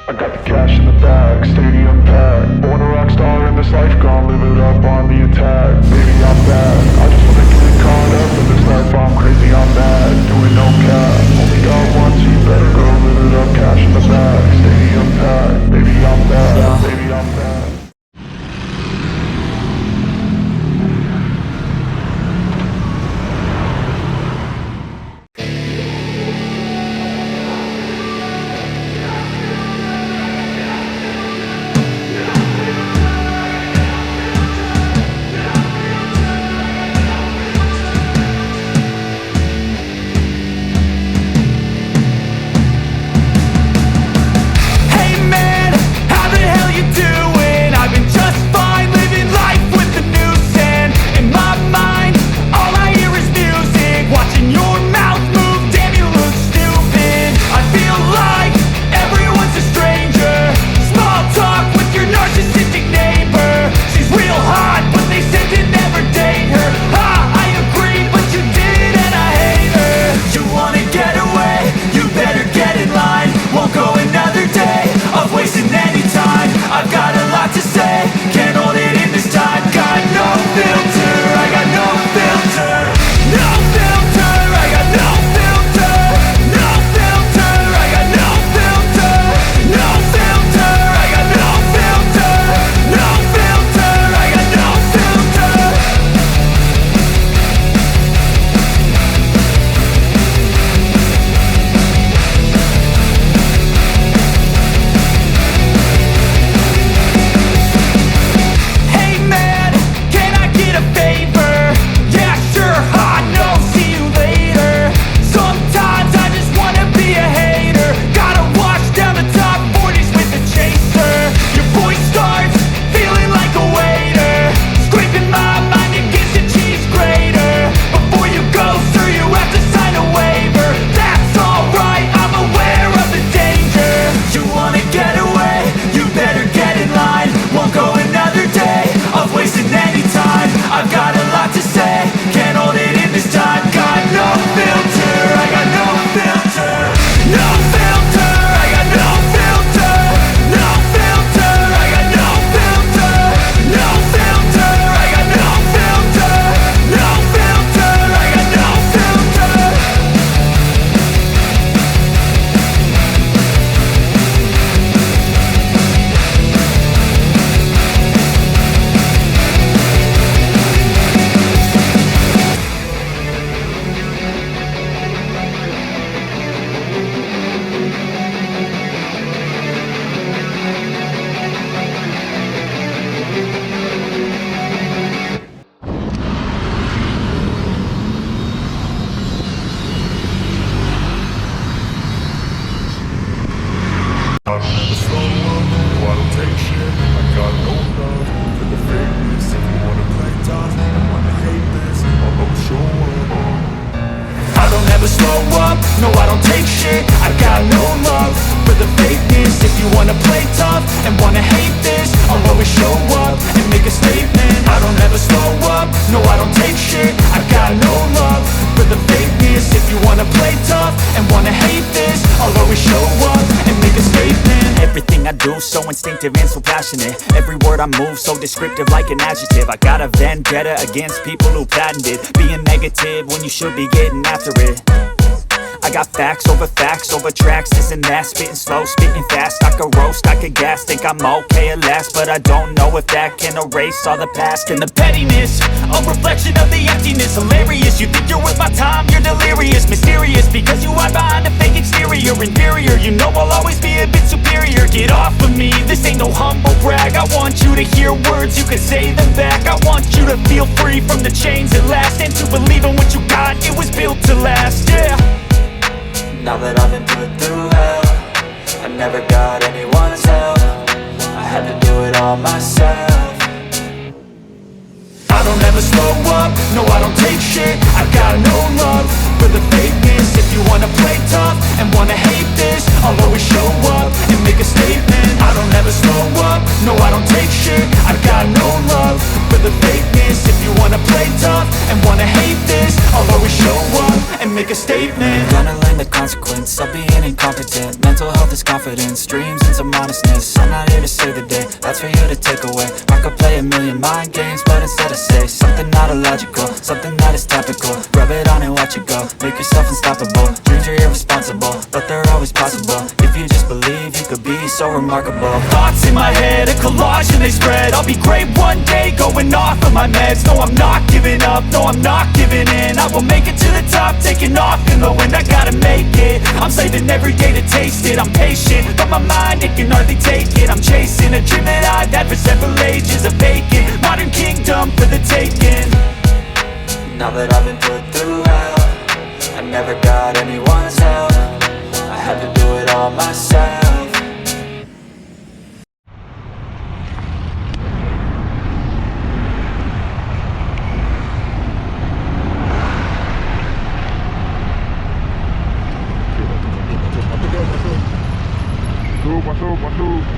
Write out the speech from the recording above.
I got the cash in the bag, stadium packed. Born a rock star in this life, gon' live it up on the attack. Baby, I'm bad, I just wanna get caught up in this life. I'm crazy, I'm mad, doing no cap. Only got one, so you better go live it up. Cash in the bag, stadium packed. Baby, I'm bad, baby, I'm bad. No, I don't take shit, I got no love for the fakeness. If you wanna play tough and wanna hate this, I'll always show up and make a statement. I don't ever slow up, no, I don't take shit, I got no love for the fakeness. If you wanna play tough and wanna hate this, I'll always show up and make a statement. Everything I do, so instinctive and so passionate. Every word I move, so descriptive like an adjective. I got a vendetta against people who patented being negative when you should be getting after it. I got facts over tracks, this and that. Spitting slow, spitting fast, I could roast, I could gas. Think I'm okay at last, but I don't know if that can erase all the past. And the pettiness, a reflection of the emptiness. Hilarious, you think you're worth my time, you're delirious. Mysterious, because you hide behind a fake exterior. Inferior, you know I'll always be a bit superior. Get off of me, this ain't no humble brag. I want you to hear words, you can say them back. I want you to feel free from the chains at last, and to believe in what you got, it was built to last, yeah. Now that I've been put through hell, I never got anyone's help, I had to do it all myself. I don't ever slow up, no I don't take shit, I got no love for the fakeness. If you wanna play tough and wanna hate this, I'll always show up and make a statement. I don't ever slow up, no I don't take shit, I got no love for the fakeness. If you wanna play tough and wanna hate this, I'll always show up and make a statement. Gonna learn the consequence of being incompetent. Mental health is confidence, dreams and some honestness. I'm not here to save the day, that's for you to take away. I could play a million mind games, but instead I say something not illogical, something that is topical. Rub it on and watch it go, make yourself unstoppable. Dreams are irresponsible, but they're always possible. If you just believe, you could be so remarkable. Thoughts in my head, a collage and they spread. I'll be great one day, going off of my meds. No, I'm not giving up, no, I'm not giving in. I will make it to the top, taking off in the wind. I gotta make it, I'm saving every day to taste it. I'm patient, but my mind, it can hardly take it. I'm chasing a dream that I've had for several ages. A vacant, modern kingdom for the taking. Now that I've been put through hell, I never got anyone's help. I had to do it all myself. Masuk.